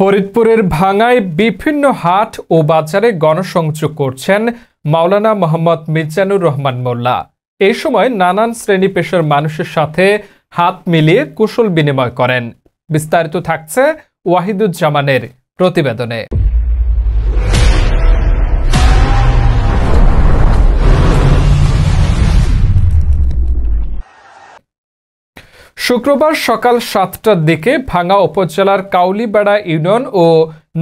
ফরিদপুরের ভাঙ্গায় বিভিন্ন হাট ও বাজারে গণসংযোগ করছেন মাওলানা মোহাম্মদ মিজানুর রহমান মোল্লা। এই সময় নানান শ্রেণী পেশার মানুষের সাথে হাত মিলিয়ে কুশল বিনিময় করেন। বিস্তারিত থাকছে ওয়াহিদুজ্জামানের প্রতিবেদনে। শুক্রবার সকাল ৭টার দিকে ভাঙ্গা উপজেলার কাউলিবেড়া ইউনিয়ন ও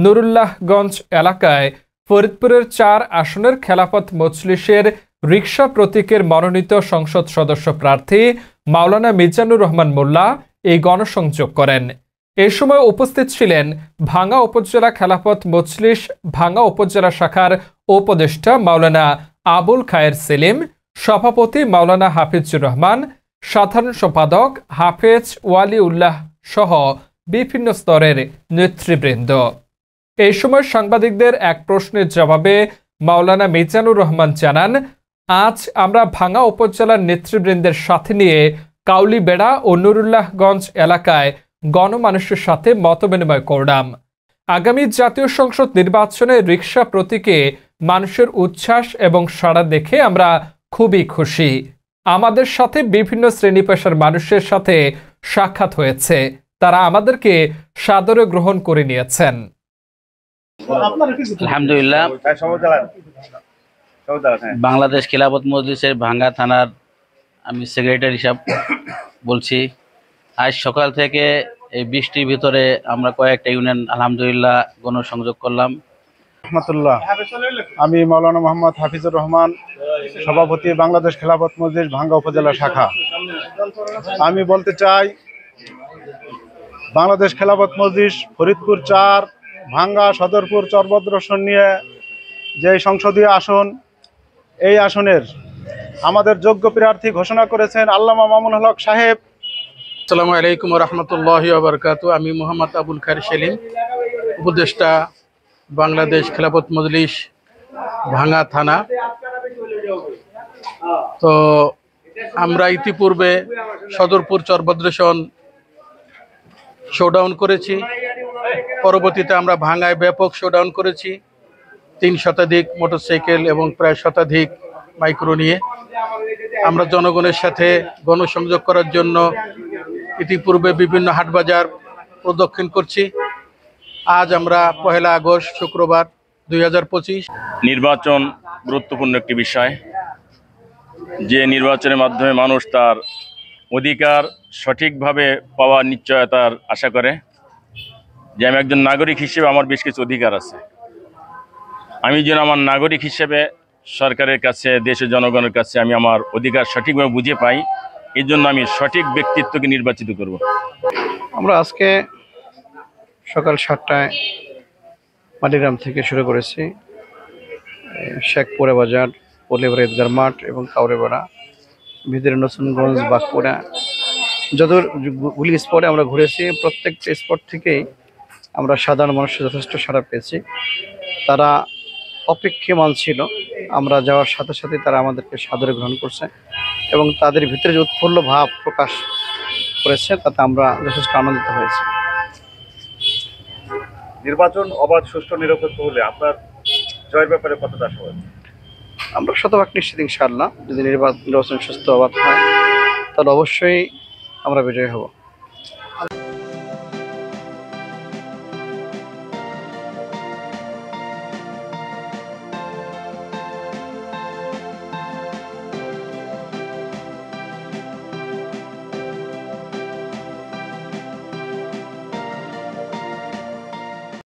নুরুল্লাহগঞ্জ এলাকায় ফরিদপুরের ৪ আসনের খেলাফত মজলিসের রিকশা প্রতীকের মনোনীত সংসদ সদস্য প্রার্থী মাওলানা মিজানুর রহমান মোল্লা এই গণসংযোগ করেন। এ সময় উপস্থিত ছিলেন ভাঙ্গা উপজেলা খেলাফত মজলিস ভাঙ্গা উপজেলা শাখার উপদেষ্টা মাওলানা আবুল খায়ের সেলিম, সভাপতি মাওলানা হাফিজুর রহমান, সাধারণ সম্পাদক হাফেজ ওয়ালি উল্লাহ সহ বিভিন্ন স্তরের নেতৃবৃন্দ। এই সময় সাংবাদিকদের এক প্রশ্নের জবাবে মাওলানা মিজানুর রহমান জানান, আজ আমরা ভাঙ্গা উপজেলার নেতৃবৃন্দের সাথে নিয়ে কাউলিবেড়া ও নুরুল্লাহগঞ্জ এলাকায় গণমানুষের সাথে মতবিনিময় করলাম। আগামী জাতীয় সংসদ নির্বাচনে রিকশা প্রতীকে মানুষের উচ্ছ্বাস এবং সাড়া দেখে আমরা খুবই খুশি। আমাদের সাথে বিভিন্ন শ্রেণী পেশার মানুষের সাথে সাক্ষাৎ হয়েছে, তারা আমাদেরকে সাদরে গ্রহণ করে নিয়েছেন। আলহামদুলিল্লাহ, বাংলাদেশ খেলাফত মজলিসের ভাঙ্গা থানার আমি সেক্রেটারি হিসাব বলছি। আজ সকাল থেকে এই বৃষ্টির ভিতরে আমরা কয়েকটা ইউনিয়ন আলহামদুলিল্লাহ গণসংযোগ করলাম। রহমতুল্লাহ, আমি মাওলানা মোহাম্মদ হাফিজুর রহমান, সভাপতি বাংলাদেশ খেলাফত মজলিস ভাঙ্গা উপজেলা শাখা। আমি বলতে চাই, বাংলাদেশ খেলাফত মজলিস ফরিদপুর ৪ ভাঙ্গা সদরপুর চরভদ্রসন নিয়ে যে সংসদীয় আসন, এই আসনের আমাদের যোগ্য প্রার্থী ঘোষণা করেছেন আল্লামা মামুনুল হক সাহেব। আসসালামু আলাইকুম রহমতুল্লাহি ওয়া বারাকাতুহু। আমি মোহাম্মদ আবুল খায়ের সেলিম, উপদেষ্টা বাংলাদেশ খেলাফত মজলিস ভাঙ্গা থানা। তো আমরা ইতিপূর্বে সদরপুর চরভদ্রসন শোডাউন করেছি, পরবর্তীতে আমরা ভাঙ্গায় ব্যাপক শোডাউন করেছি ৩ শতাধিক মোটরসাইকেল এবং প্রায় শতাধিক মাইক্রো নিয়ে। আমরা জনগণের সাথে গণসংযোগ করার জন্য ইতিপূর্বে বিভিন্ন হাটবাজার প্রদক্ষিণ করছি। আজ আমরা ১ আগস্ট শুক্রবার ২০২৫। নির্বাচন গুরুত্বপূর্ণ একটি বিষয়, যে নির্বাচনের মাধ্যমে মানুষ তার অধিকার সঠিকভাবে পাওয়ার নিশ্চয়তার আশা করে। যে আমি একজন নাগরিক হিসেবে আমার বেশ কিছু অধিকার আছে, আমি যেন আমার নাগরিক হিসেবে সরকারের কাছে, দেশের জনগণের কাছে আমি আমার অধিকার সঠিকভাবে বুঝে পাই। এই জন্য আমি সঠিক ব্যক্তিত্বকে নির্বাচিত করব। আমরা আজকে সকাল ৭টায় মালিগ্রাম থেকে শুরু করেছি। শেখপুরা বাজার, পল্লীপাড়া ঈদগাহ মাঠ এবং কাউরেপাড়া, ভিতরে নতুনগঞ্জ, বাঁকুড়া, যতগুলি স্পটে আমরা ঘুরেছি। প্রত্যেকটা স্পট থেকেই আমরা সাধারণ মানুষের যথেষ্ট সাড়া পেয়েছি। তারা অপেক্ষমান ছিল, আমরা যাওয়ার সাথে সাথে তারা আমাদেরকে সাদরে গ্রহণ করছে এবং তাদের ভিতরে যে উৎফুল্ল ভাব প্রকাশ করেছে, তাতে আমরা যথেষ্ট আনন্দিত হয়েছি। নির্বাচন অবাধ, সুষ্ঠু, নিরপেক্ষ হলে আপনার জয়ের ব্যাপারে কতটা আশাবাদী? আমরা শতভাগ নিশ্চিত ইনশাআল্লাহ, যদি নির্বাচন সুস্থ অবাধ হয় তাহলে অবশ্যই আমরা বিজয়ী হব।